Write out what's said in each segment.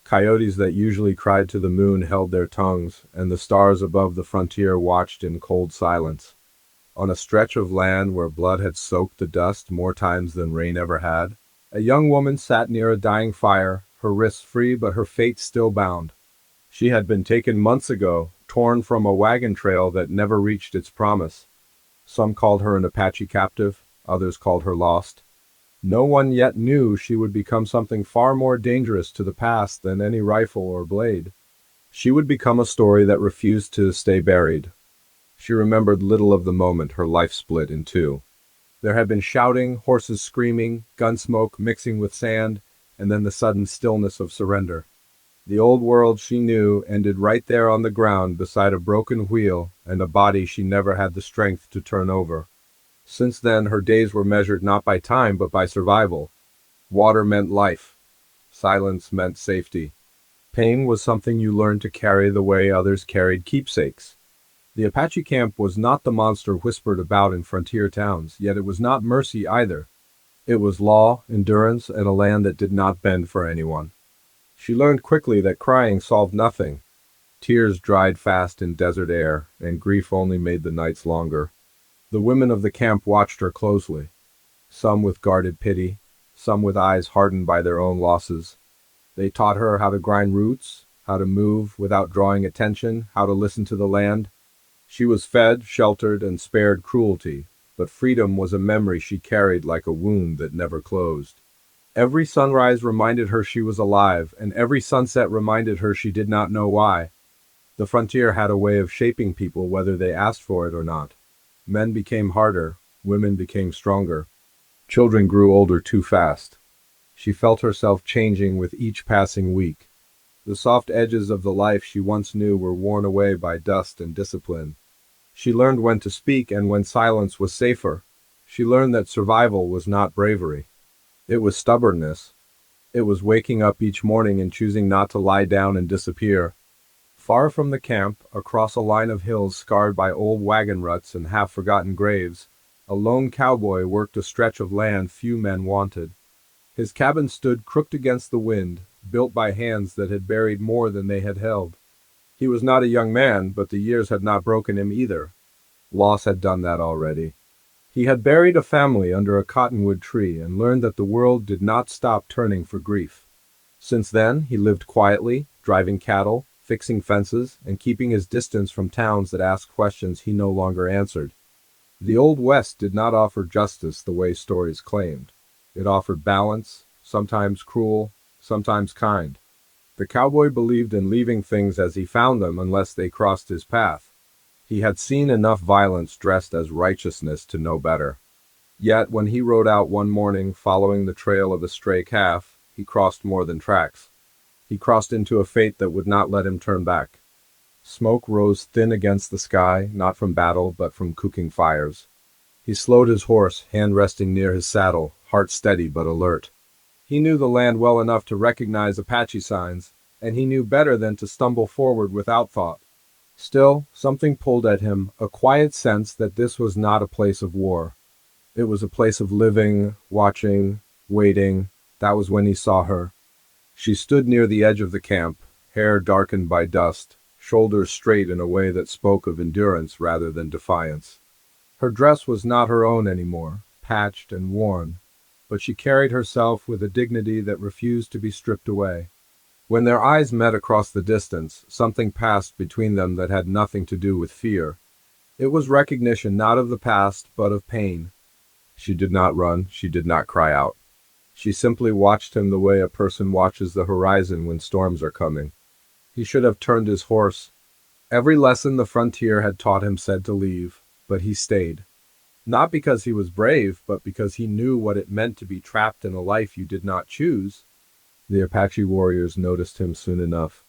Coyotes that usually cried to the moon held their tongues, and the stars above the frontier watched in cold silence. On a stretch of land where blood had soaked the dust more times than rain ever had, a young woman sat near a dying fire, her wrists free but her fate still bound. She had been taken months ago, torn from a wagon trail that never reached its promise. Some called her an Apache captive, others called her lost. No one yet knew she would become something far more dangerous to the past than any rifle or blade. She would become a story that refused to stay buried. She remembered little of the moment her life split in two. There had been shouting, horses screaming, gun smoke mixing with sand, and then the sudden stillness of surrender. The old world she knew ended right there on the ground beside a broken wheel and a body she never had the strength to turn over. Since then, her days were measured not by time but by survival. Water meant life. Silence meant safety. Pain was something you learned to carry the way others carried keepsakes. The Apache camp was not the monster whispered about in frontier towns, yet it was not mercy either. It was law, endurance, and a land that did not bend for anyone. She learned quickly that crying solved nothing. Tears dried fast in desert air, and grief only made the nights longer. The women of the camp watched her closely, some with guarded pity, some with eyes hardened by their own losses. They taught her how to grind roots, how to move without drawing attention, how to listen to the land. She was fed, sheltered, and spared cruelty, but freedom was a memory she carried like a wound that never closed. Every sunrise reminded her she was alive, and every sunset reminded her she did not know why. The frontier had a way of shaping people whether they asked for it or not. Men became harder, women became stronger. Children grew older too fast. She felt herself changing with each passing week. The soft edges of the life she once knew were worn away by dust and discipline. She learned when to speak and when silence was safer. She learned that survival was not bravery. It was stubbornness. It was waking up each morning and choosing not to lie down and disappear. Far from the camp, across a line of hills scarred by old wagon ruts and half-forgotten graves, a lone cowboy worked a stretch of land few men wanted. His cabin stood crooked against the wind, built by hands that had buried more than they had held. He was not a young man, but the years had not broken him either. Loss had done that already. He had buried a family under a cottonwood tree and learned that the world did not stop turning for grief. Since then, he lived quietly, driving cattle, fixing fences, and keeping his distance from towns that asked questions he no longer answered. The Old West did not offer justice the way stories claimed. It offered balance, sometimes cruel, sometimes kind. The cowboy believed in leaving things as he found them unless they crossed his path. He had seen enough violence dressed as righteousness to know better. Yet when he rode out one morning following the trail of a stray calf, he crossed more than tracks. He crossed into a fate that would not let him turn back. Smoke rose thin against the sky, not from battle, but from cooking fires. He slowed his horse, hand resting near his saddle, heart steady but alert. He knew the land well enough to recognize Apache signs, and he knew better than to stumble forward without thought. Still, something pulled at him, a quiet sense that this was not a place of war. It was a place of living, watching, waiting. That was when he saw her. She stood near the edge of the camp, hair darkened by dust, shoulders straight in a way that spoke of endurance rather than defiance. Her dress was not her own anymore, patched and worn, but she carried herself with a dignity that refused to be stripped away. When their eyes met across the distance, something passed between them that had nothing to do with fear. It was recognition not of the past, but of pain. She did not run, she did not cry out. She simply watched him the way a person watches the horizon when storms are coming. He should have turned his horse. Every lesson the frontier had taught him said to leave, but he stayed. Not because he was brave, but because he knew what it meant to be trapped in a life you did not choose. The Apache warriors noticed him soon enough.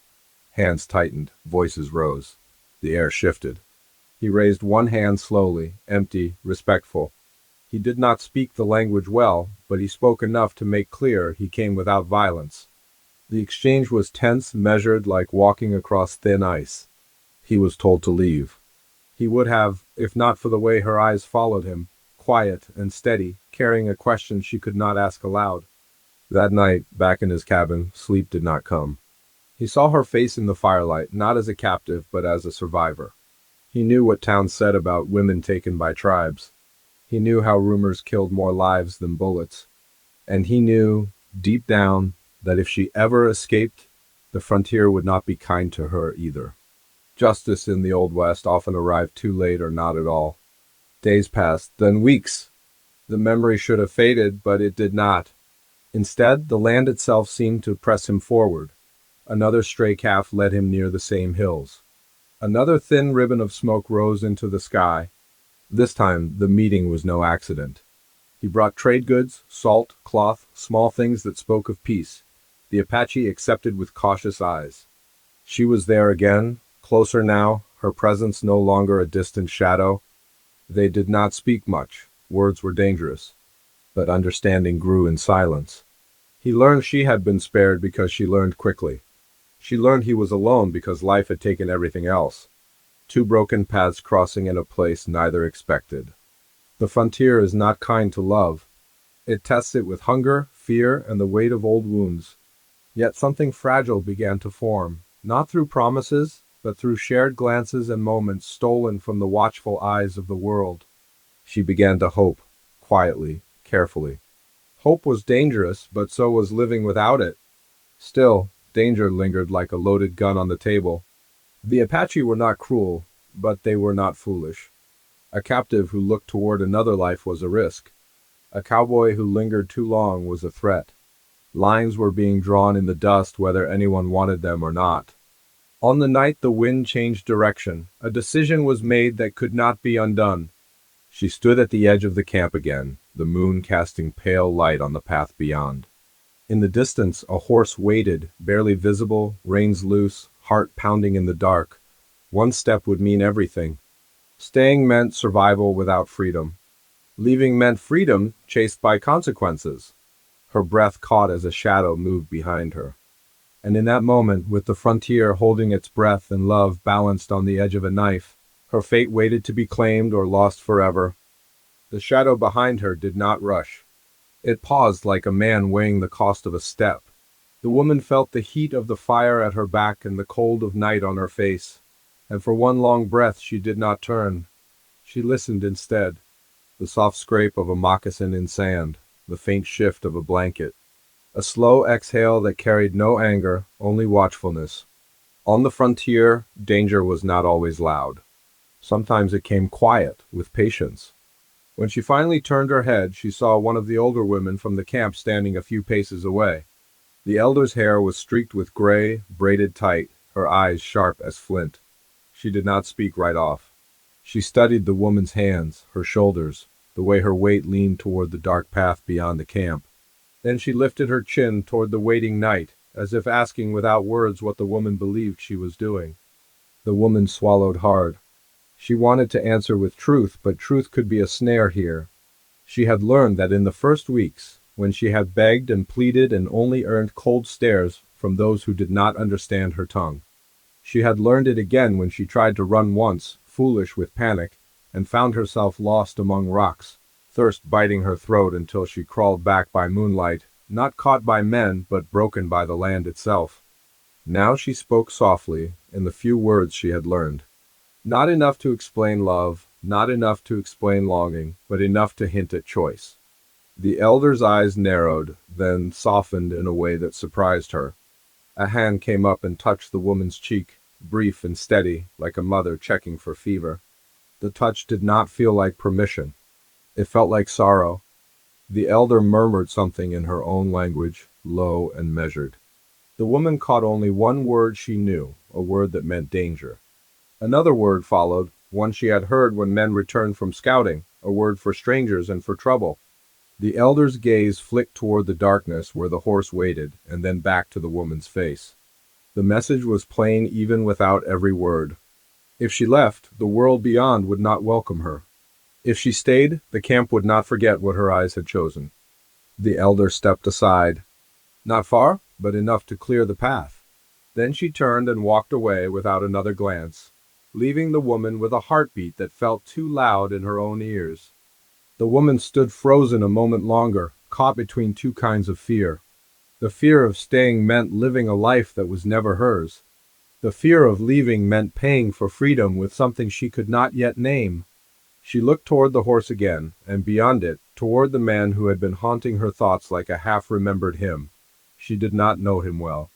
Hands tightened, voices rose. The air shifted. He raised one hand slowly, empty, respectful. He did not speak the language well, but he spoke enough to make clear he came without violence. The exchange was tense, measured, like walking across thin ice. He was told to leave. He would have, if not for the way her eyes followed him, quiet and steady, carrying a question she could not ask aloud. That night, back in his cabin, sleep did not come. He saw her face in the firelight, not as a captive, but as a survivor. He knew what towns said about women taken by tribes. He knew how rumors killed more lives than bullets. And he knew, deep down, that if she ever escaped, the frontier would not be kind to her either. Justice in the Old West often arrived too late or not at all. Days passed, then weeks. The memory should have faded, but it did not. Instead, the land itself seemed to press him forward. Another stray calf led him near the same hills. Another thin ribbon of smoke rose into the sky. This time, the meeting was no accident. He brought trade goods, salt, cloth, small things that spoke of peace. The Apache accepted with cautious eyes. She was there again, closer now, her presence no longer a distant shadow. They did not speak much. Words were dangerous. But understanding grew in silence. He learned she had been spared because she learned quickly. She learned he was alone because life had taken everything else. Two broken paths crossing in a place neither expected. The frontier is not kind to love. It tests it with hunger, fear, and the weight of old wounds. Yet something fragile began to form, not through promises, but through shared glances and moments stolen from the watchful eyes of the world. She began to hope, quietly, carefully. Hope was dangerous, but so was living without it. Still, danger lingered like a loaded gun on the table. The Apache were not cruel, but they were not foolish. A captive who looked toward another life was a risk. A cowboy who lingered too long was a threat. Lines were being drawn in the dust whether anyone wanted them or not. On the night the wind changed direction, a decision was made that could not be undone. She stood at the edge of the camp again, the moon casting pale light on the path beyond. In the distance, a horse waited, barely visible, reins loose, heart pounding in the dark. One step would mean everything. Staying meant survival without freedom. Leaving meant freedom chased by consequences. Her breath caught as a shadow moved behind her. And in that moment, with the frontier holding its breath and love balanced on the edge of a knife, her fate waited to be claimed or lost forever. The shadow behind her did not rush. It paused like a man weighing the cost of a step. The woman felt the heat of the fire at her back and the cold of night on her face. And for one long breath she did not turn. She listened instead. The soft scrape of a moccasin in sand, the faint shift of a blanket. A slow exhale that carried no anger, only watchfulness. On the frontier, danger was not always loud. Sometimes it came quiet, with patience. When she finally turned her head, she saw one of the older women from the camp standing a few paces away. The elder's hair was streaked with gray, braided tight, her eyes sharp as flint. She did not speak right off. She studied the woman's hands, her shoulders, the way her weight leaned toward the dark path beyond the camp. Then she lifted her chin toward the waiting night, as if asking without words what the woman believed she was doing. The woman swallowed hard. She wanted to answer with truth, but truth could be a snare here. She had learned that in the first weeks, when she had begged and pleaded and only earned cold stares from those who did not understand her tongue. She had learned it again when she tried to run once, foolish with panic, and found herself lost among rocks, thirst biting her throat until she crawled back by moonlight, not caught by men, but broken by the land itself. Now she spoke softly, in the few words she had learned. Not enough to explain love, not enough to explain longing, but enough to hint at choice. The elder's eyes narrowed, then softened in a way that surprised her. A hand came up and touched the woman's cheek, brief and steady, like a mother checking for fever. The touch did not feel like permission. It felt like sorrow. The elder murmured something in her own language, low and measured. The woman caught only one word she knew, a word that meant danger. Another word followed, one she had heard when men returned from scouting, a word for strangers and for trouble. The elder's gaze flicked toward the darkness where the horse waited, and then back to the woman's face. The message was plain even without every word. If she left, the world beyond would not welcome her. If she stayed, the camp would not forget what her eyes had chosen. The elder stepped aside. Not far, but enough to clear the path. Then she turned and walked away without another glance, leaving the woman with a heartbeat that felt too loud in her own ears. The woman stood frozen a moment longer, caught between two kinds of fear. The fear of staying meant living a life that was never hers. The fear of leaving meant paying for freedom with something she could not yet name. She looked toward the horse again, and beyond it, toward the man who had been haunting her thoughts like a half-remembered hymn. She did not know him well.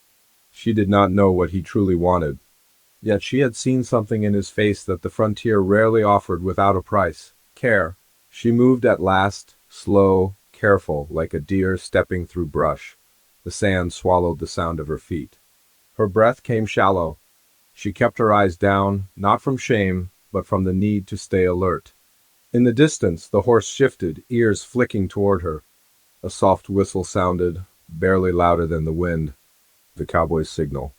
She did not know what he truly wanted. Yet she had seen something in his face that the frontier rarely offered without a price: care. She moved at last, slow, careful, like a deer stepping through brush. The sand swallowed the sound of her feet. Her breath came shallow. She kept her eyes down, not from shame, but from the need to stay alert. In the distance, the horse shifted, ears flicking toward her. A soft whistle sounded, barely louder than the wind. The cowboy's signal.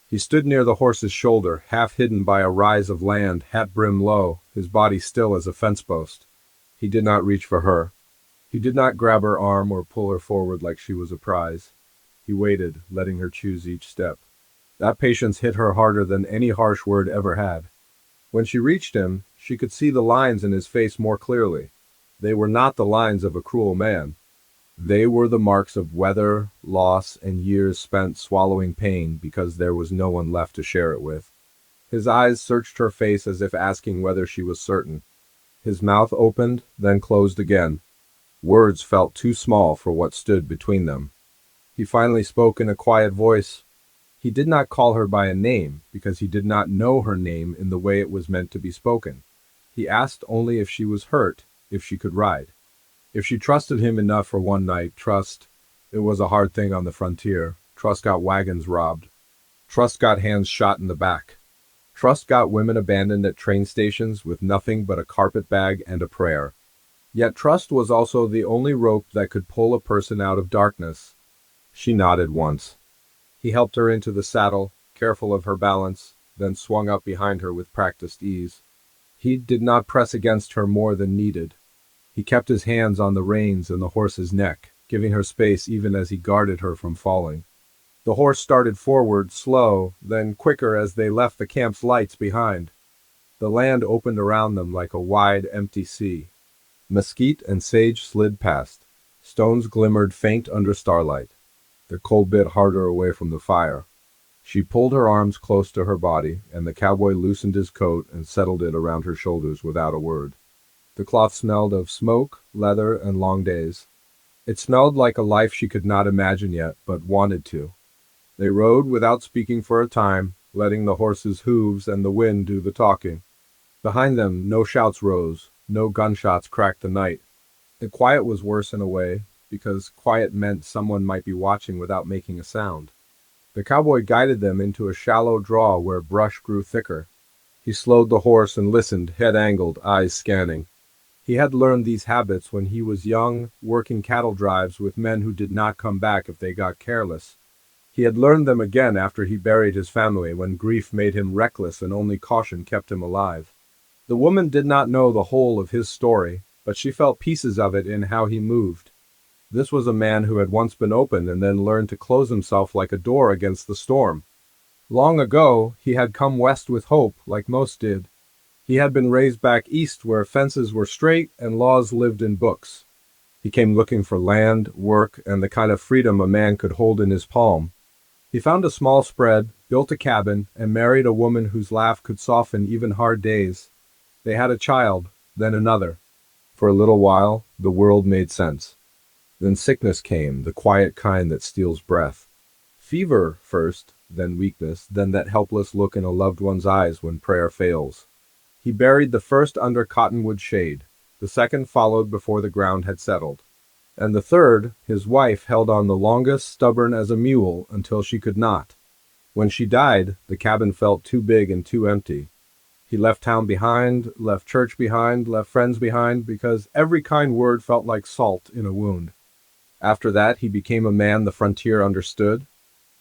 He stood near the horse's shoulder, half hidden by a rise of land, hat brim low, his body still as a fence post. He did not reach for her. He did not grab her arm or pull her forward like she was a prize. He waited, letting her choose each step. That patience hit her harder than any harsh word ever had. When she reached him, she could see the lines in his face more clearly. They were not the lines of a cruel man. They were the marks of weather, loss, and years spent swallowing pain because there was no one left to share it with. His eyes searched her face as if asking whether she was certain. His mouth opened, then closed again. Words felt too small for what stood between them. He finally spoke in a quiet voice. He did not call her by a name, because he did not know her name in the way it was meant to be spoken. He asked only if she was hurt, if she could ride. If she trusted him enough for one night. Trust. It was a hard thing on the frontier. Trust got wagons robbed. Trust got hands shot in the back. Trust got women abandoned at train stations with nothing but a carpet bag and a prayer. Yet trust was also the only rope that could pull a person out of darkness. She nodded once. He helped her into the saddle, careful of her balance, then swung up behind her with practiced ease. He did not press against her more than needed. He kept his hands on the reins and the horse's neck, giving her space even as he guarded her from falling. The horse started forward, slow, then quicker as they left the camp's lights behind. The land opened around them like a wide, empty sea. Mesquite and sage slid past. Stones glimmered faint under starlight. The cold bit harder away from the fire. She pulled her arms close to her body, and the cowboy loosened his coat and settled it around her shoulders without a word. The cloth smelled of smoke, leather, and long days. It smelled like a life she could not imagine yet, but wanted to. They rode without speaking for a time, letting the horse's hooves and the wind do the talking. Behind them, no shouts rose, no gunshots cracked the night. The quiet was worse in a way, because quiet meant someone might be watching without making a sound. The cowboy guided them into a shallow draw where brush grew thicker. He slowed the horse and listened, head angled, eyes scanning. He had learned these habits when he was young, working cattle drives with men who did not come back if they got careless. He had learned them again after he buried his family, when grief made him reckless and only caution kept him alive. The woman did not know the whole of his story, but she felt pieces of it in how he moved. This was a man who had once been open and then learned to close himself like a door against the storm. Long ago, he had come west with hope, like most did. He had been raised back east where fences were straight and laws lived in books. He came looking for land, work, and the kind of freedom a man could hold in his palm. He found a small spread, built a cabin, and married a woman whose laugh could soften even hard days. They had a child, then another. For a little while, the world made sense. Then sickness came, the quiet kind that steals breath. Fever first, then weakness, then that helpless look in a loved one's eyes when prayer fails. He buried the first under cottonwood shade. The second followed before the ground had settled. And the third, his wife, held on the longest, stubborn as a mule, until she could not. When she died, the cabin felt too big and too empty. He left town behind, left church behind, left friends behind, because every kind word felt like salt in a wound. After that, he became a man the frontier understood.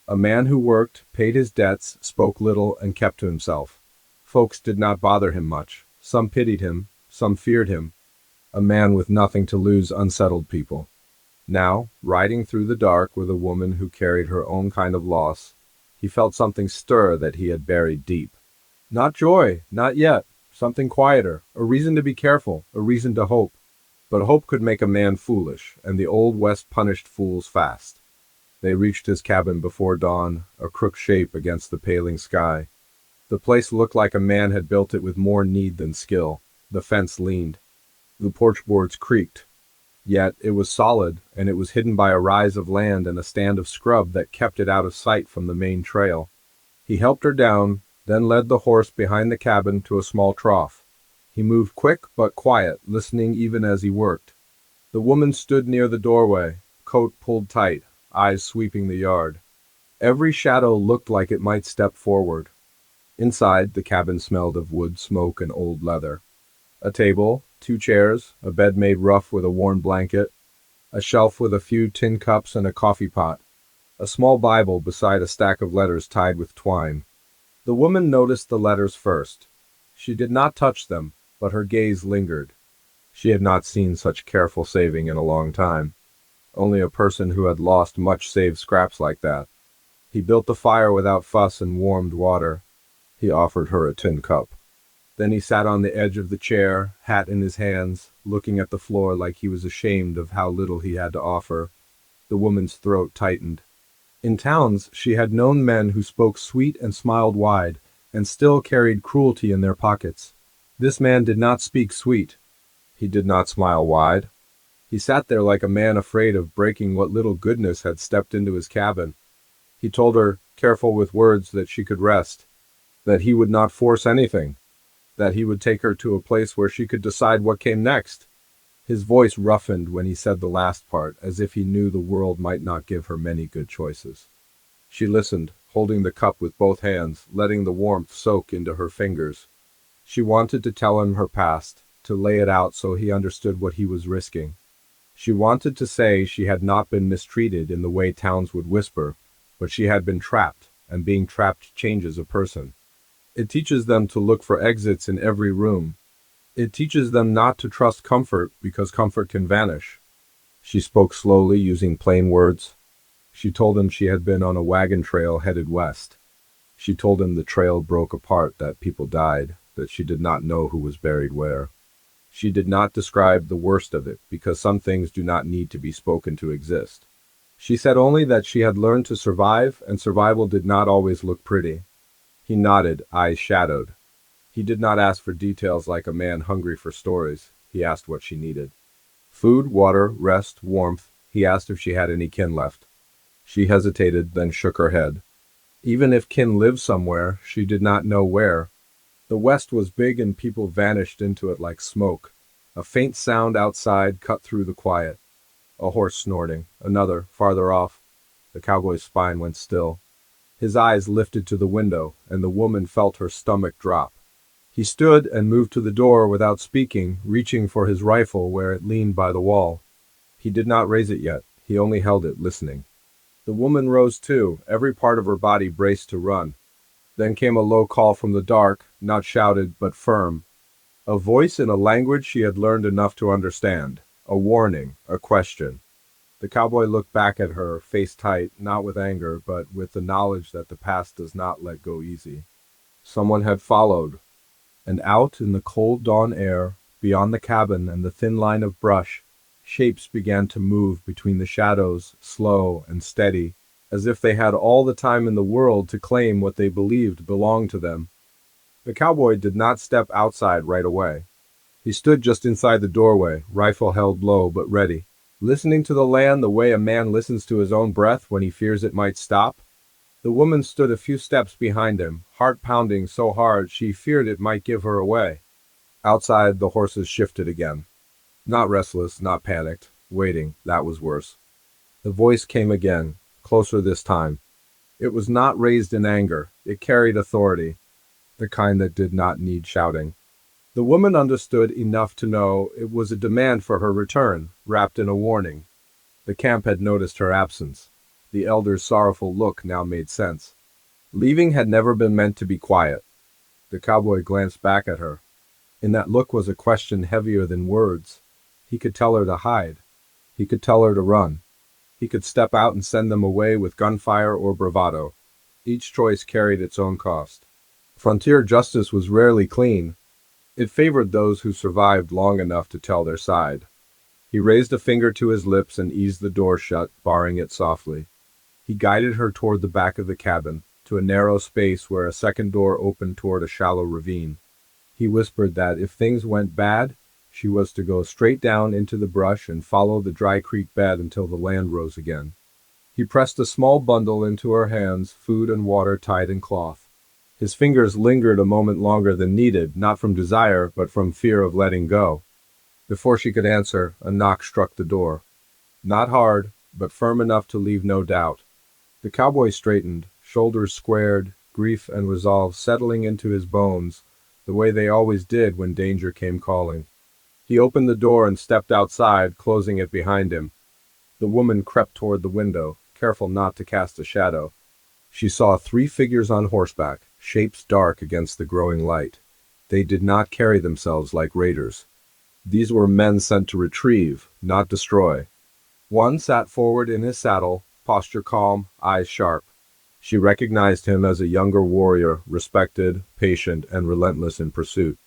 A man who worked, paid his debts, spoke little, and kept to himself. Folks did not bother him much. Some pitied him, some feared him. A man with nothing to lose unsettled people. Now, riding through the dark with a woman who carried her own kind of loss, he felt something stir that he had buried deep. Not joy, not yet. Something quieter, a reason to be careful, a reason to hope. But hope could make a man foolish, and the Old West punished fools fast. They reached his cabin before dawn, a crooked shape against the paling sky. The place looked like a man had built it with more need than skill. The fence leaned. The porch boards creaked. Yet it was solid, and it was hidden by a rise of land and a stand of scrub that kept it out of sight from the main trail. He helped her down, then led the horse behind the cabin to a small trough. He moved quick but quiet, listening even as he worked. The woman stood near the doorway, coat pulled tight, eyes sweeping the yard. Every shadow looked like it might step forward. Inside, the cabin smelled of wood, smoke, and old leather. A table, 2 chairs, a bed made rough with a worn blanket, a shelf with a few tin cups and a coffee pot, a small Bible beside a stack of letters tied with twine. The woman noticed the letters first. She did not touch them, but her gaze lingered. She had not seen such careful saving in a long time. Only a person who had lost much saved scraps like that. He built the fire without fuss and warmed water. He offered her a tin cup. Then he sat on the edge of the chair, hat in his hands, looking at the floor like he was ashamed of how little he had to offer. The woman's throat tightened. In towns, she had known men who spoke sweet and smiled wide, and still carried cruelty in their pockets. This man did not speak sweet. He did not smile wide. He sat there like a man afraid of breaking what little goodness had stepped into his cabin. He told her, careful with words, that she could rest, that he would not force anything, that he would take her to a place where she could decide what came next. His voice roughened when he said the last part, as if he knew the world might not give her many good choices. She listened, holding the cup with both hands, letting the warmth soak into her fingers. She wanted to tell him her past, to lay it out so he understood what he was risking. She wanted to say she had not been mistreated in the way towns would whisper, but she had been trapped, and being trapped changes a person. It teaches them to look for exits in every room. It teaches them not to trust comfort because comfort can vanish. She spoke slowly, using plain words. She told him she had been on a wagon trail headed west. She told him the trail broke apart, that people died, that she did not know who was buried where. She did not describe the worst of it, because some things do not need to be spoken to exist. She said only that she had learned to survive, and survival did not always look pretty. He nodded, eyes shadowed. He did not ask for details like a man hungry for stories. He asked what she needed. Food, water, rest, warmth. He asked if she had any kin left. She hesitated, then shook her head. Even if kin lived somewhere, she did not know where. The West was big and people vanished into it like smoke. A faint sound outside cut through the quiet. A horse snorting, another, farther off. The cowboy's spine went still. His eyes lifted to the window, and the woman felt her stomach drop. He stood and moved to the door without speaking, reaching for his rifle where it leaned by the wall. He did not raise it yet. He only held it, listening. The woman rose too, every part of her body braced to run. Then came a low call from the dark, not shouted but firm. A voice in a language she had learned enough to understand. A warning, a question. The cowboy looked back at her, face tight, not with anger, but with the knowledge that the past does not let go easy. Someone had followed. And out in the cold dawn air, beyond the cabin and the thin line of brush, shapes began to move between the shadows, slow and steady, as if they had all the time in the world to claim what they believed belonged to them. The cowboy did not step outside right away. He stood just inside the doorway, rifle held low but ready, listening to the land the way a man listens to his own breath when he fears it might stop. The woman stood a few steps behind him, heart pounding so hard she feared it might give her away. Outside, the horses shifted again. Not restless, not panicked. Waiting, that was worse. The voice came again, closer this time. It was not raised in anger. It carried authority, the kind that did not need shouting. The woman understood enough to know it was a demand for her return, wrapped in a warning. The camp had noticed her absence. The elder's sorrowful look now made sense. Leaving had never been meant to be quiet. The cowboy glanced back at her. In that look was a question heavier than words. He could tell her to hide. He could tell her to run. He could step out and send them away with gunfire or bravado. Each choice carried its own cost. Frontier justice was rarely clean. It favored those who survived long enough to tell their side. He raised a finger to his lips and eased the door shut, barring it softly. He guided her toward the back of the cabin, to a narrow space where a second door opened toward a shallow ravine. He whispered that if things went bad, she was to go straight down into the brush and follow the dry creek bed until the land rose again. He pressed a small bundle into her hands, food and water tied in cloth. His fingers lingered a moment longer than needed, not from desire, but from fear of letting go. Before she could answer, a knock struck the door. Not hard, but firm enough to leave no doubt. The cowboy straightened, shoulders squared, grief and resolve settling into his bones, the way they always did when danger came calling. He opened the door and stepped outside, closing it behind him. The woman crept toward the window, careful not to cast a shadow. She saw 3 figures on horseback, shapes dark against the growing light. They did not carry themselves like raiders. These were men sent to retrieve, not destroy. One sat forward in his saddle, posture calm, eyes sharp. She recognized him as a younger warrior, respected, patient, and relentless in pursuit.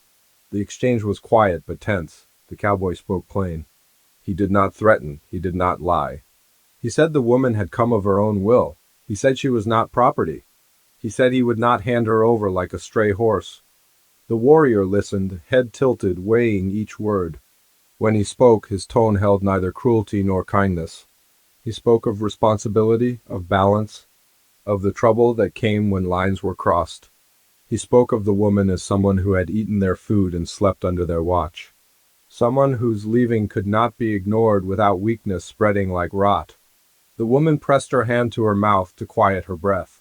The exchange was quiet but tense. The cowboy spoke plain. He did not threaten, he did not lie. He said the woman had come of her own will. He said she was not property. He said he would not hand her over like a stray horse. The warrior listened, head tilted, weighing each word. When he spoke, his tone held neither cruelty nor kindness. He spoke of responsibility, of balance, of the trouble that came when lines were crossed. He spoke of the woman as someone who had eaten their food and slept under their watch. Someone whose leaving could not be ignored without weakness spreading like rot. The woman pressed her hand to her mouth to quiet her breath.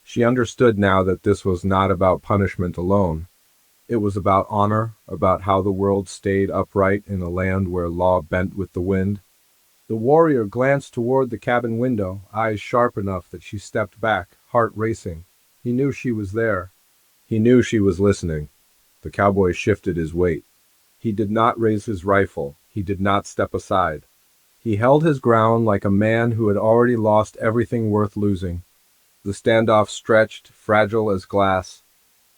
She understood now that this was not about punishment alone. It was about honor, about how the world stayed upright in a land where law bent with the wind. The warrior glanced toward the cabin window, eyes sharp enough that she stepped back, heart racing. He knew she was there. He knew she was listening. The cowboy shifted his weight. He did not raise his rifle. He did not step aside. He held his ground like a man who had already lost everything worth losing. The standoff stretched, fragile as glass.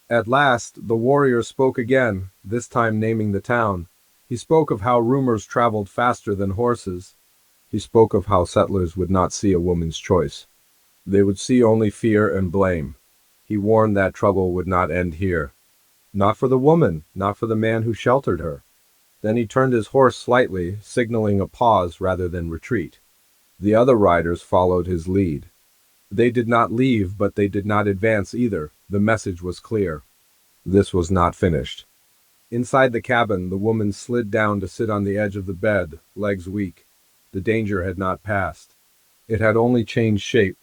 At last, the warrior spoke again, this time naming the town. He spoke of how rumors traveled faster than horses. He spoke of how settlers would not see a woman's choice. They would see only fear and blame. He warned that trouble would not end here. Not for the woman, not for the man who sheltered her. Then he turned his horse slightly, signaling a pause rather than retreat. The other riders followed his lead. They did not leave, but they did not advance either. The message was clear. This was not finished. Inside the cabin, the woman slid down to sit on the edge of the bed, legs weak. The danger had not passed. It had only changed shape.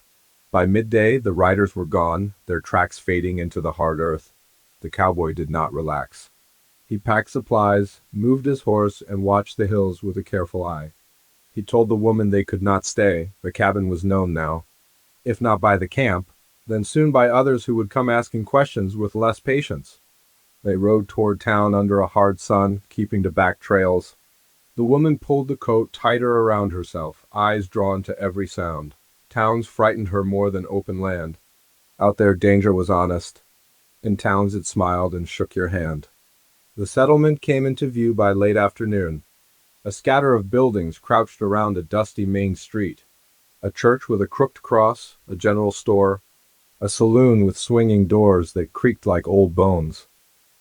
By midday, the riders were gone, their tracks fading into the hard earth. The cowboy did not relax. He packed supplies, moved his horse, and watched the hills with a careful eye. He told the woman they could not stay. The cabin was known now. If not by the camp, then soon by others who would come asking questions with less patience. They rode toward town under a hard sun, keeping to back trails. The woman pulled the coat tighter around herself, eyes drawn to every sound. Towns frightened her more than open land. Out there danger was honest. In towns it smiled and shook your hand. The settlement came into view by late afternoon. A scatter of buildings crouched around a dusty main street. A church with a crooked cross, a general store, a saloon with swinging doors that creaked like old bones.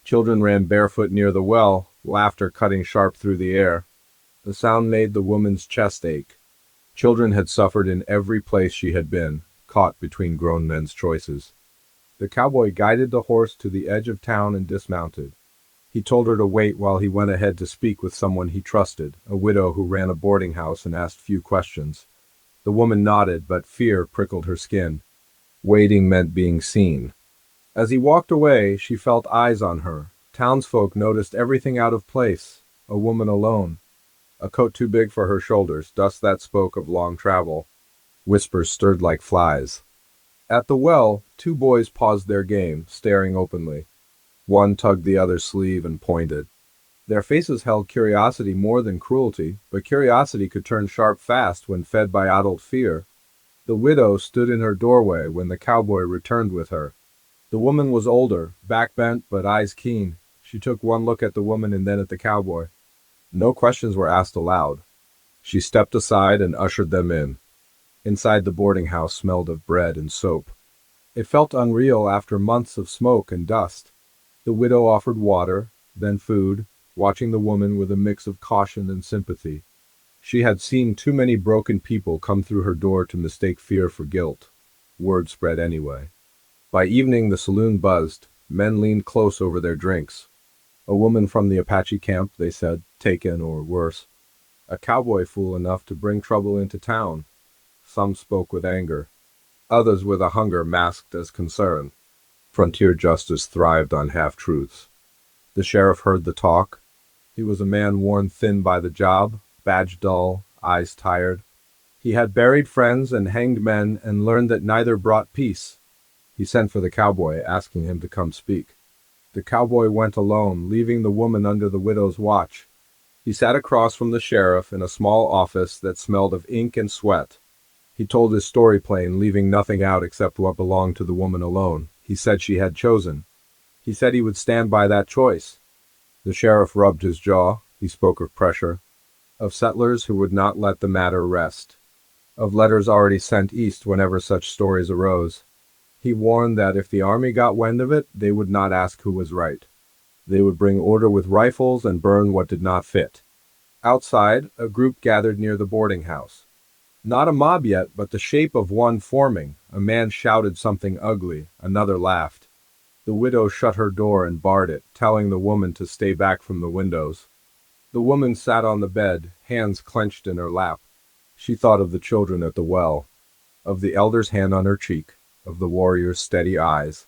Children ran barefoot near the well, laughter cutting sharp through the air. The sound made the woman's chest ache. Children had suffered in every place she had been, caught between grown men's choices. The cowboy guided the horse to the edge of town and dismounted. He told her to wait while he went ahead to speak with someone he trusted, a widow who ran a boarding house and asked few questions. The woman nodded, but fear prickled her skin. Waiting meant being seen. As he walked away, she felt eyes on her. Townsfolk noticed everything out of place. A woman alone. A coat too big for her shoulders, dust that spoke of long travel. Whispers stirred like flies. At the well, 2 boys paused their game, staring openly. One tugged the other's sleeve and pointed. Their faces held curiosity more than cruelty, but curiosity could turn sharp fast when fed by adult fear. The widow stood in her doorway when the cowboy returned with her. The woman was older, back bent but eyes keen. She took one look at the woman and then at the cowboy. No questions were asked aloud. She stepped aside and ushered them in. Inside the boarding house smelled of bread and soap. It felt unreal after months of smoke and dust. The widow offered water, then food, watching the woman with a mix of caution and sympathy. She had seen too many broken people come through her door to mistake fear for guilt. Word spread anyway. By evening the saloon buzzed. Men leaned close over their drinks. A woman from the Apache camp, they said, taken or worse. A cowboy fool enough to bring trouble into town. Some spoke with anger. Others with a hunger masked as concern. Frontier justice thrived on half-truths. The sheriff heard the talk. He was a man worn thin by the job, badge dull, eyes tired. He had buried friends and hanged men and learned that neither brought peace. He sent for the cowboy, asking him to come speak. The cowboy went alone, leaving the woman under the widow's watch. He sat across from the sheriff in a small office that smelled of ink and sweat. He told his story plain, leaving nothing out except what belonged to the woman alone. He said she had chosen. He said he would stand by that choice. The sheriff rubbed his jaw. He spoke of pressure, of settlers who would not let the matter rest, of letters already sent east whenever such stories arose. He warned that if the army got wind of it, they would not ask who was right. They would bring order with rifles and burn what did not fit. Outside, a group gathered near the boarding house. Not a mob yet, but the shape of one forming. A man shouted something ugly. Another laughed. The widow shut her door and barred it, telling the woman to stay back from the windows. The woman sat on the bed, hands clenched in her lap. She thought of the children at the well, of the elder's hand on her cheek, of the warrior's steady eyes,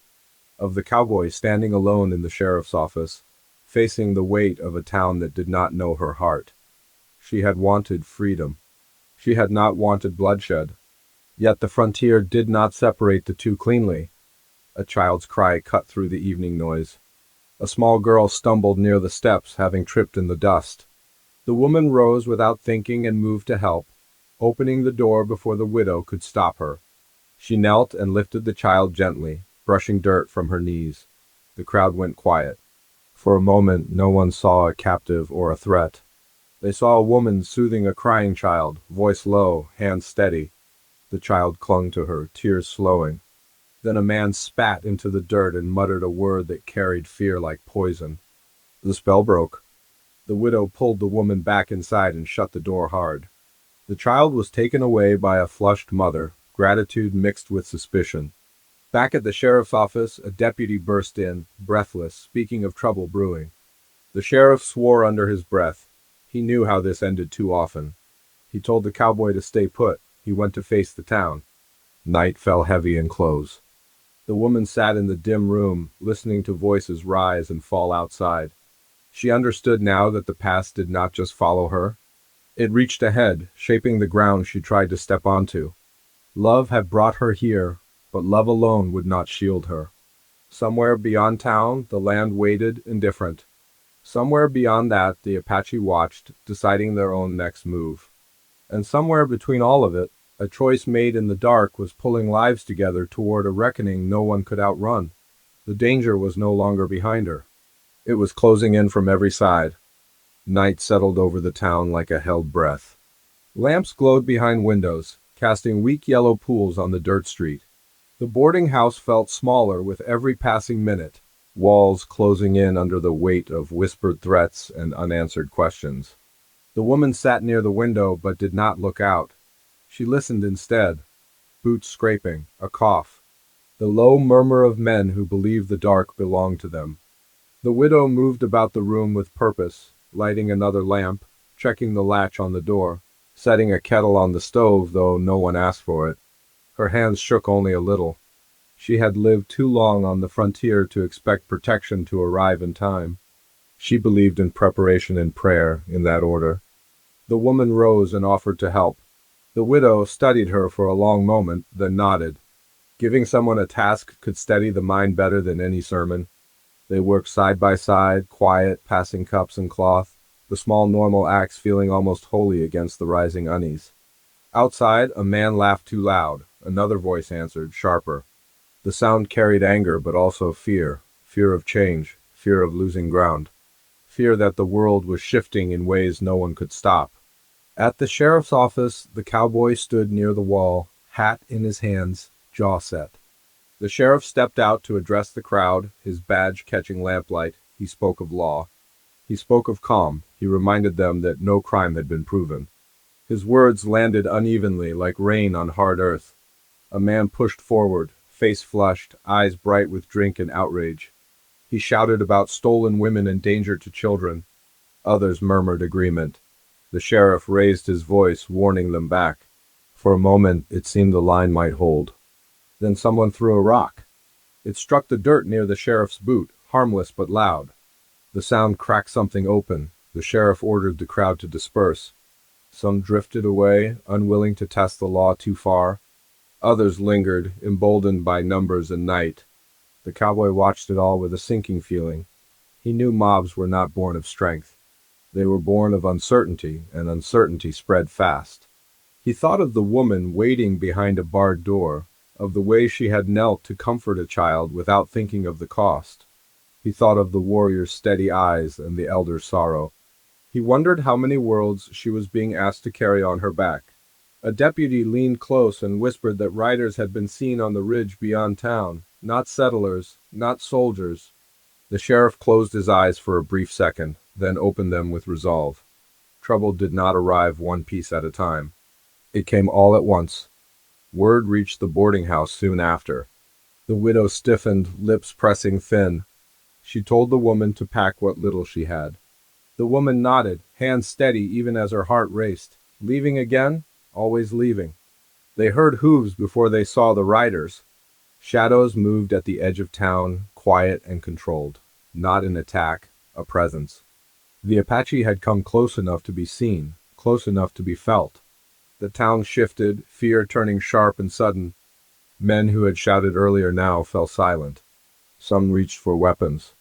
of the cowboy standing alone in the sheriff's office, facing the weight of a town that did not know her heart. She had wanted freedom. She had not wanted bloodshed. Yet the frontier did not separate the two cleanly. A child's cry cut through the evening noise. A small girl stumbled near the steps, having tripped in the dust. The woman rose without thinking and moved to help, opening the door before the widow could stop her. She knelt and lifted the child gently, brushing dirt from her knees. The crowd went quiet. For a moment, no one saw a captive or a threat. They saw a woman soothing a crying child, voice low, hands steady. The child clung to her, tears slowing. Then a man spat into the dirt and muttered a word that carried fear like poison. The spell broke. The widow pulled the woman back inside and shut the door hard. The child was taken away by a flushed mother, gratitude mixed with suspicion. Back at the sheriff's office, a deputy burst in, breathless, speaking of trouble brewing. The sheriff swore under his breath. He knew how this ended too often. He told the cowboy to stay put. He went to face the town. Night fell heavy and close. The woman sat in the dim room, listening to voices rise and fall outside. She understood now that the past did not just follow her. It reached ahead, shaping the ground she tried to step onto. Love had brought her here, but love alone would not shield her. Somewhere beyond town, the land waited, indifferent. Somewhere beyond that, the Apache watched, deciding their own next move. And somewhere between all of it, a choice made in the dark was pulling lives together toward a reckoning no one could outrun. The danger was no longer behind her. It was closing in from every side. Night settled over the town like a held breath. Lamps glowed behind windows, casting weak yellow pools on the dirt street. The boarding house felt smaller with every passing minute, walls closing in under the weight of whispered threats and unanswered questions. The woman sat near the window but did not look out. She listened instead. Boots scraping, a cough. The low murmur of men who believed the dark belonged to them. The widow moved about the room with purpose, lighting another lamp, checking the latch on the door, setting a kettle on the stove, though no one asked for it. Her hands shook only a little. She had lived too long on the frontier to expect protection to arrive in time. She believed in preparation and prayer, in that order. The woman rose and offered to help. The widow studied her for a long moment, then nodded. Giving someone a task could steady the mind better than any sermon. They worked side by side, quiet, passing cups and cloth, the small normal acts feeling almost holy against the rising unease. Outside, a man laughed too loud. Another voice answered, sharper. The sound carried anger, but also fear. Fear of change, fear of losing ground. Fear that the world was shifting in ways no one could stop. At the sheriff's office, the cowboy stood near the wall, hat in his hands, jaw set. The sheriff stepped out to address the crowd, his badge catching lamplight. He spoke of law. He spoke of calm. He reminded them that no crime had been proven. His words landed unevenly like rain on hard earth. A man pushed forward, face flushed, eyes bright with drink and outrage. He shouted about stolen women and danger to children. Others murmured agreement. The sheriff raised his voice, warning them back. For a moment, it seemed the line might hold. Then someone threw a rock. It struck the dirt near the sheriff's boot, harmless but loud. The sound cracked something open. The sheriff ordered the crowd to disperse. Some drifted away, unwilling to test the law too far. Others lingered, emboldened by numbers and night. The cowboy watched it all with a sinking feeling. He knew mobs were not born of strength. They were born of uncertainty, and uncertainty spread fast. He thought of the woman waiting behind a barred door, of the way she had knelt to comfort a child without thinking of the cost. He thought of the warrior's steady eyes and the elder's sorrow. He wondered how many worlds she was being asked to carry on her back. A deputy leaned close and whispered that riders had been seen on the ridge beyond town, not settlers, not soldiers. The sheriff closed his eyes for a brief second, then opened them with resolve. Trouble did not arrive one piece at a time. It came all at once. Word reached the boarding house soon after. The widow stiffened, lips pressing thin. She told the woman to pack what little she had. The woman nodded, hands steady even as her heart raced. Leaving again? Always leaving. They heard hooves before they saw the riders. Shadows moved at the edge of town, quiet and controlled. Not an attack, a presence. The Apache had come close enough to be seen, close enough to be felt. The town shifted, fear turning sharp and sudden. Men who had shouted earlier now fell silent. Some reached for weapons.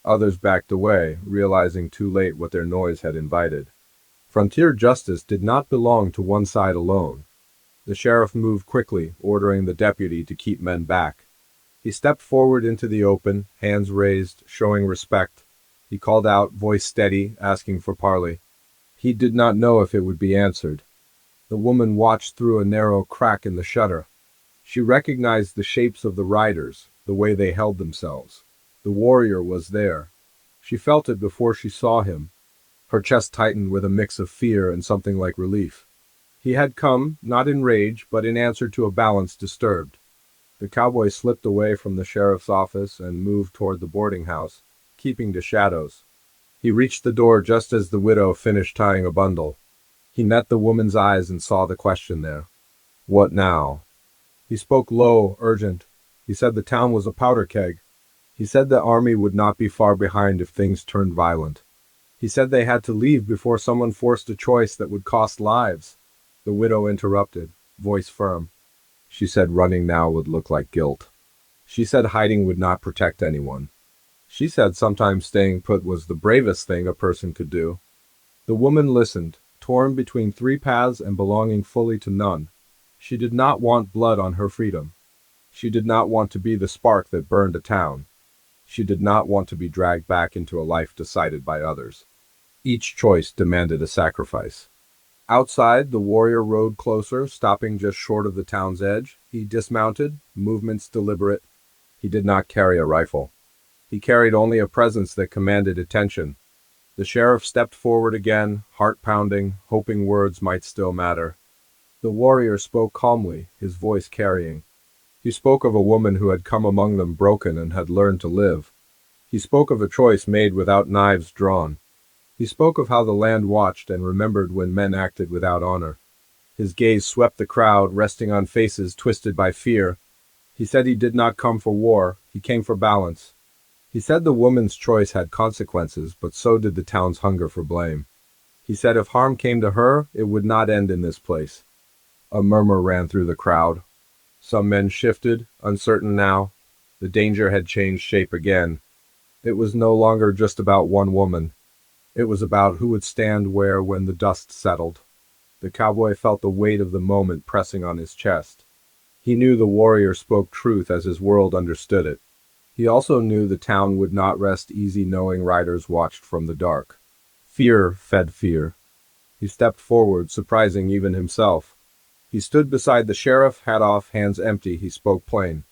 Others backed away, realizing too late what their noise had invited. Frontier justice did not belong to one side alone. The sheriff moved quickly, ordering the deputy to keep men back. He stepped forward into the open, hands raised, showing respect. He called out, voice steady, asking for parley. He did not know if it would be answered. The woman watched through a narrow crack in the shutter. She recognized the shapes of the riders, the way they held themselves. The warrior was there. She felt it before she saw him. Her chest tightened with a mix of fear and something like relief. He had come, not in rage, but in answer to a balance disturbed. The cowboy slipped away from the sheriff's office and moved toward the boarding house, keeping to shadows. He reached the door just as the widow finished tying a bundle. He met the woman's eyes and saw the question there. What now? He spoke low, urgent. He said the town was a powder keg. He said the army would not be far behind if things turned violent. He said they had to leave before someone forced a choice that would cost lives. The widow interrupted, voice firm. She said running now would look like guilt. She said hiding would not protect anyone. She said sometimes staying put was the bravest thing a person could do. The woman listened, torn between three paths and belonging fully to none. She did not want blood on her freedom. She did not want to be the spark that burned a town. She did not want to be dragged back into a life decided by others. Each choice demanded a sacrifice. Outside, the warrior rode closer, stopping just short of the town's edge. He dismounted, movements deliberate. He did not carry a rifle. He carried only a presence that commanded attention. The sheriff stepped forward again, heart pounding, hoping words might still matter. The warrior spoke calmly, his voice carrying. He spoke of a woman who had come among them broken and had learned to live. He spoke of a choice made without knives drawn. He spoke of how the land watched and remembered when men acted without honor. His gaze swept the crowd, resting on faces twisted by fear. He said he did not come for war, he came for balance. He said the woman's choice had consequences, but so did the town's hunger for blame. He said if harm came to her, it would not end in this place. A murmur ran through the crowd. Some men shifted, uncertain now. The danger had changed shape again. It was no longer just about one woman. It was about who would stand where when the dust settled. The cowboy felt the weight of the moment pressing on his chest. He knew the warrior spoke truth as his world understood it. He also knew the town would not rest easy knowing riders watched from the dark. Fear fed fear. He stepped forward, surprising even himself. He stood beside the sheriff, hat off, hands empty. He spoke plain.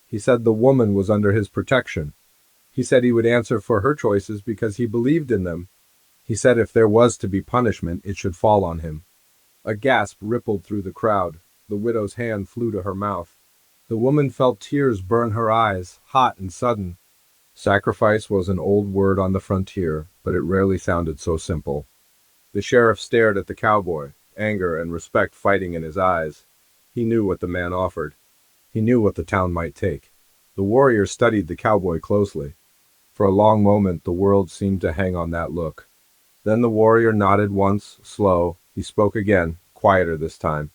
He said the woman was under his protection. He said he would answer for her choices because he believed in them. He said if there was to be punishment, it should fall on him. A gasp rippled through the crowd. The widow's hand flew to her mouth. The woman felt tears burn her eyes, hot and sudden. Sacrifice was an old word on the frontier, but it rarely sounded so simple. The sheriff stared at the cowboy, anger and respect fighting in his eyes. He knew what the man offered. He knew what the town might take. The warrior studied the cowboy closely. For a long moment, the world seemed to hang on that look. Then the warrior nodded once, slow. He spoke again, quieter this time.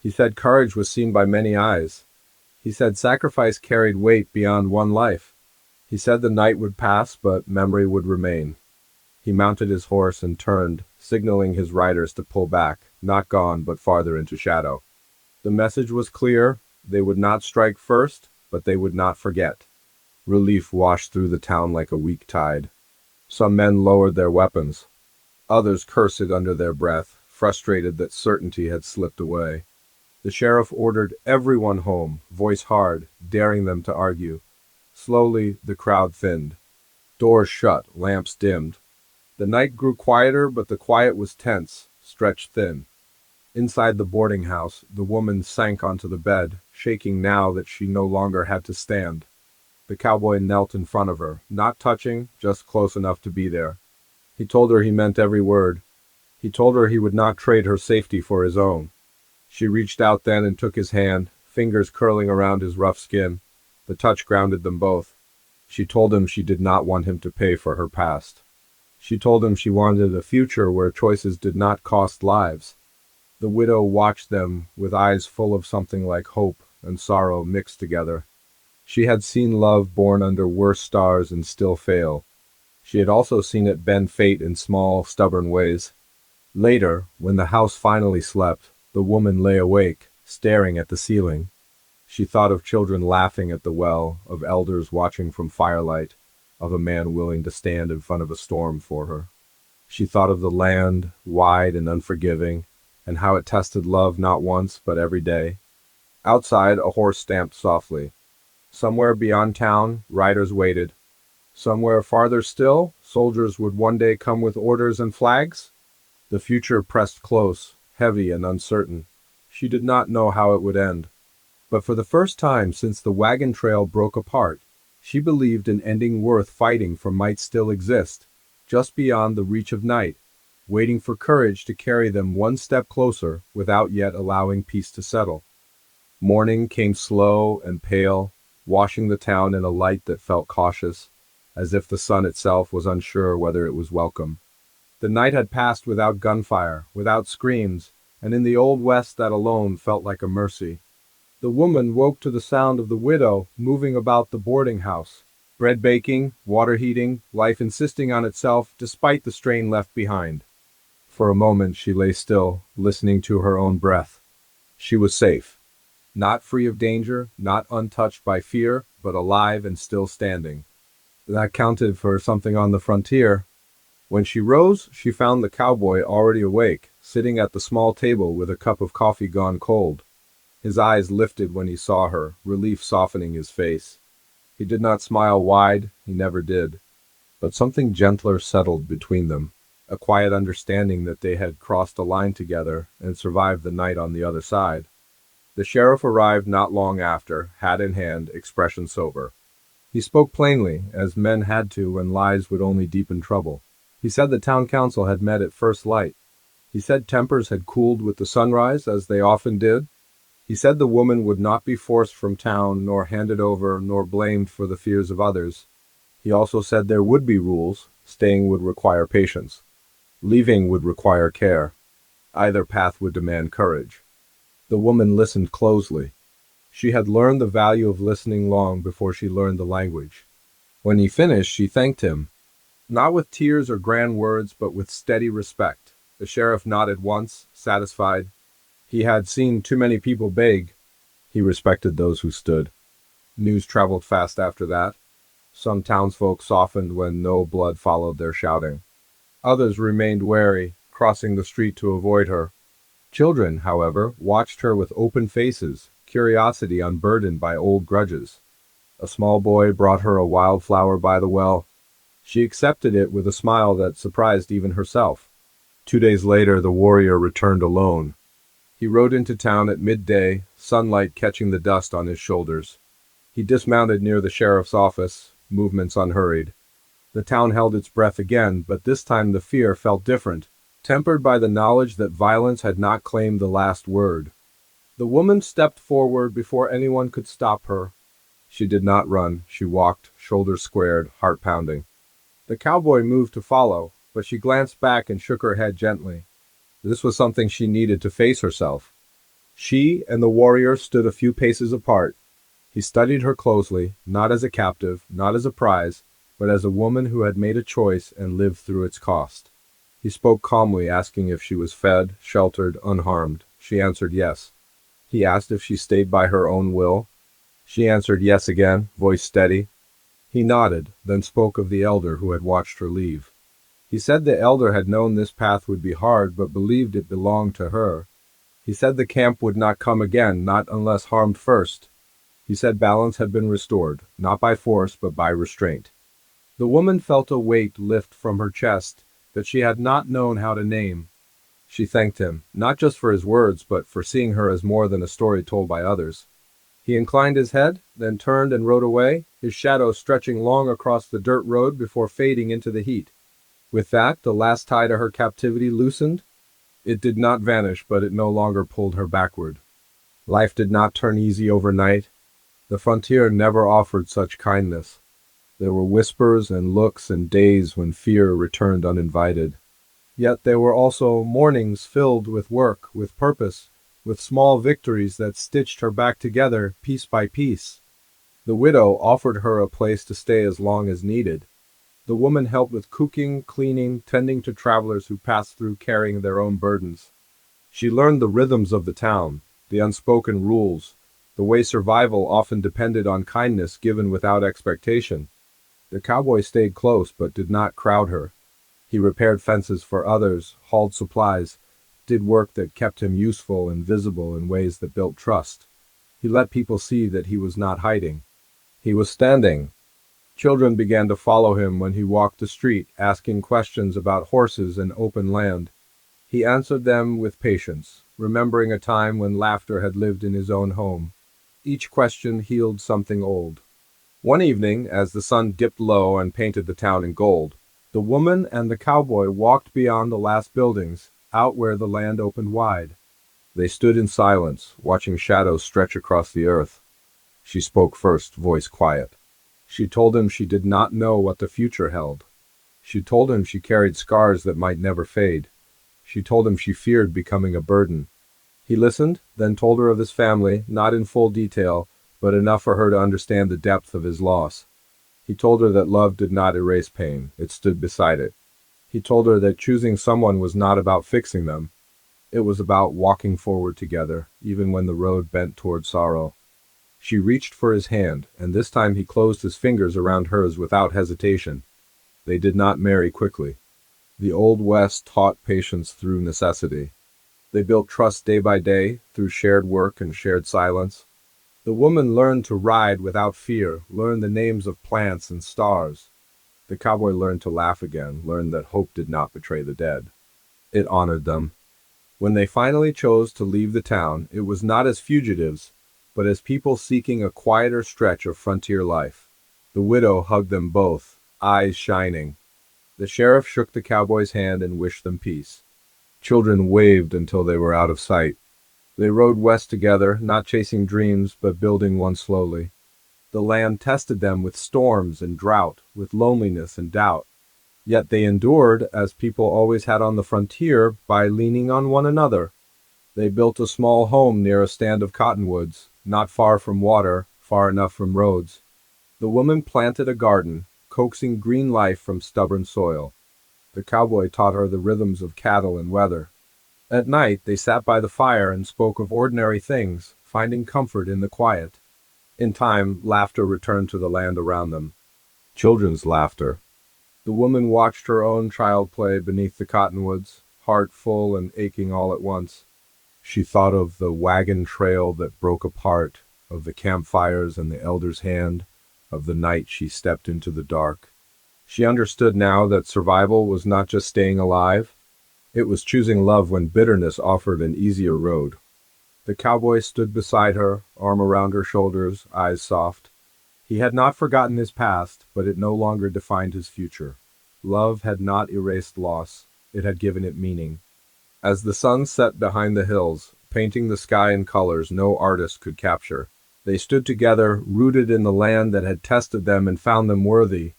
He said courage was seen by many eyes. He said sacrifice carried weight beyond one life. He said the night would pass, but memory would remain. He mounted his horse and turned, signaling his riders to pull back, not gone, but farther into shadow. The message was clear. They would not strike first, but they would not forget. Relief washed through the town like a weak tide. Some men lowered their weapons. Others cursed under their breath, frustrated that certainty had slipped away. The sheriff ordered everyone home, voice hard, daring them to argue. Slowly, the crowd thinned. Doors shut, lamps dimmed. The night grew quieter, but the quiet was tense, stretched thin. Inside the boarding house, the woman sank onto the bed, shaking now that she no longer had to stand. The cowboy knelt in front of her, not touching, just close enough to be there. He told her he meant every word. He told her he would not trade her safety for his own. She reached out then and took his hand, fingers curling around his rough skin. The touch grounded them both. She told him she did not want him to pay for her past. She told him she wanted a future where choices did not cost lives. The widow watched them with eyes full of something like hope and sorrow mixed together. She had seen love born under worse stars and still fail. She had also seen it bend fate in small, stubborn ways. Later, when the house finally slept, the woman lay awake, staring at the ceiling. She thought of children laughing at the well, of elders watching from firelight, of a man willing to stand in front of a storm for her. She thought of the land, wide and unforgiving, and how it tested love not once but every day. Outside, a horse stamped softly. Somewhere beyond town, riders waited. Somewhere farther still, soldiers would one day come with orders and flags. The future pressed close, heavy and uncertain. She did not know how it would end. But for the first time since the wagon trail broke apart, she believed an ending worth fighting for might still exist, just beyond the reach of night, waiting for courage to carry them one step closer without yet allowing peace to settle. Morning came slow and pale, washing the town in a light that felt cautious, as if the sun itself was unsure whether it was welcome. The night had passed without gunfire, without screams, and in the Old West that alone felt like a mercy. The woman woke to the sound of the widow moving about the boarding house, bread baking, water heating, life insisting on itself despite the strain left behind. For a moment she lay still, listening to her own breath. She was safe. Not free of danger, not untouched by fear, but alive and still standing. That counted for something on the frontier. When she rose, she found the cowboy already awake, sitting at the small table with a cup of coffee gone cold. His eyes lifted when he saw her, relief softening his face. He did not smile wide, he never did. But something gentler settled between them, a quiet understanding that they had crossed a line together and survived the night on the other side. The sheriff arrived not long after, hat in hand, expression sober. He spoke plainly, as men had to when lies would only deepen trouble. He said the town council had met at first light. He said tempers had cooled with the sunrise, as they often did. He said the woman would not be forced from town, nor handed over, nor blamed for the fears of others. He also said there would be rules. Staying would require patience. Leaving would require care. Either path would demand courage. The woman listened closely. She had learned the value of listening long before she learned the language. When he finished, she thanked him, not with tears or grand words, but with steady respect. The sheriff nodded once, satisfied. He had seen too many people beg. He respected those who stood. News traveled fast after that. Some townsfolk softened when no blood followed their shouting. Others remained wary, crossing the street to avoid her. Children, however, watched her with open faces, curiosity unburdened by old grudges. A small boy brought her a wildflower by the well. She accepted it with a smile that surprised even herself. 2 days later, the warrior returned alone. He rode into town at midday, sunlight catching the dust on his shoulders. He dismounted near the sheriff's office, movements unhurried. The town held its breath again, but this time the fear felt different, tempered by the knowledge that violence had not claimed the last word. The woman stepped forward before anyone could stop her. She did not run. She walked, shoulders squared, heart pounding. The cowboy moved to follow, but she glanced back and shook her head gently. This was something she needed to face herself. She and the warrior stood a few paces apart. He studied her closely, not as a captive, not as a prize, but as a woman who had made a choice and lived through its cost. He spoke calmly, asking if she was fed, sheltered, unharmed. She answered yes. He asked if she stayed by her own will. She answered yes again, voice steady. He nodded, then spoke of the elder who had watched her leave. He said the elder had known this path would be hard, but believed it belonged to her. He said the camp would not come again, not unless harmed first. He said balance had been restored, not by force, but by restraint. The woman felt a weight lift from her chest that she had not known how to name. She thanked him, not just for his words, but for seeing her as more than a story told by others. He inclined his head, then turned and rode away, his shadow stretching long across the dirt road before fading into the heat. With that, the last tie to her captivity loosened. It did not vanish, but it no longer pulled her backward. Life did not turn easy overnight. The frontier never offered such kindness. There were whispers and looks and days when fear returned uninvited. Yet there were also mornings filled with work, with purpose, with small victories that stitched her back together piece by piece. The widow offered her a place to stay as long as needed. The woman helped with cooking, cleaning, tending to travelers who passed through carrying their own burdens. She learned the rhythms of the town, the unspoken rules, the way survival often depended on kindness given without expectation. The cowboy stayed close but did not crowd her. He repaired fences for others, hauled supplies, did work that kept him useful and visible in ways that built trust. He let people see that he was not hiding. He was standing. Children began to follow him when he walked the street, asking questions about horses and open land. He answered them with patience, remembering a time when laughter had lived in his own home. Each question healed something old. One evening, as the sun dipped low and painted the town in gold, the woman and the cowboy walked beyond the last buildings, out where the land opened wide. They stood in silence, watching shadows stretch across the earth. She spoke first, voice quiet. She told him she did not know what the future held. She told him she carried scars that might never fade. She told him she feared becoming a burden. He listened, then told her of his family, not in full detail, but enough for her to understand the depth of his loss. He told her that love did not erase pain, it stood beside it. He told her that choosing someone was not about fixing them. It was about walking forward together, even when the road bent toward sorrow. She reached for his hand, and this time he closed his fingers around hers without hesitation. They did not marry quickly. The Old West taught patience through necessity. They built trust day by day, through shared work and shared silence. The woman learned to ride without fear, learned the names of plants and stars. The cowboy learned to laugh again, learned that hope did not betray the dead. It honored them. When they finally chose to leave the town, it was not as fugitives, but as people seeking a quieter stretch of frontier life. The widow hugged them both, eyes shining. The sheriff shook the cowboy's hand and wished them peace. Children waved until they were out of sight. They rode west together, not chasing dreams, but building one slowly. The land tested them with storms and drought, with loneliness and doubt. Yet they endured, as people always had on the frontier, by leaning on one another. They built a small home near a stand of cottonwoods, not far from water, far enough from roads. The woman planted a garden, coaxing green life from stubborn soil. The cowboy taught her the rhythms of cattle and weather. At night, they sat by the fire and spoke of ordinary things, finding comfort in the quiet. In time, laughter returned to the land around them. Children's laughter. The woman watched her own child play beneath the cottonwoods, heart full and aching all at once. She thought of the wagon trail that broke apart, of the campfires and the elder's hand, of the night she stepped into the dark. She understood now that survival was not just staying alive, it was choosing love when bitterness offered an easier road. The cowboy stood beside her, arm around her shoulders, eyes soft. He had not forgotten his past, but it no longer defined his future. Love had not erased loss, it had given it meaning. As the sun set behind the hills, painting the sky in colors no artist could capture, they stood together, rooted in the land that had tested them and found them worthy.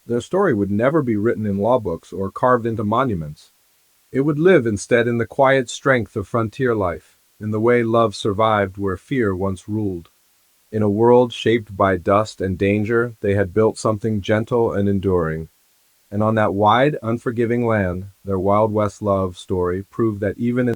Their story would never be written in law books or carved into monuments. It would live instead in the quiet strength of frontier life, in the way love survived where fear once ruled. In a world shaped by dust and danger, they had built something gentle and enduring. And on that wide, unforgiving land, their Wild West love story proved that even in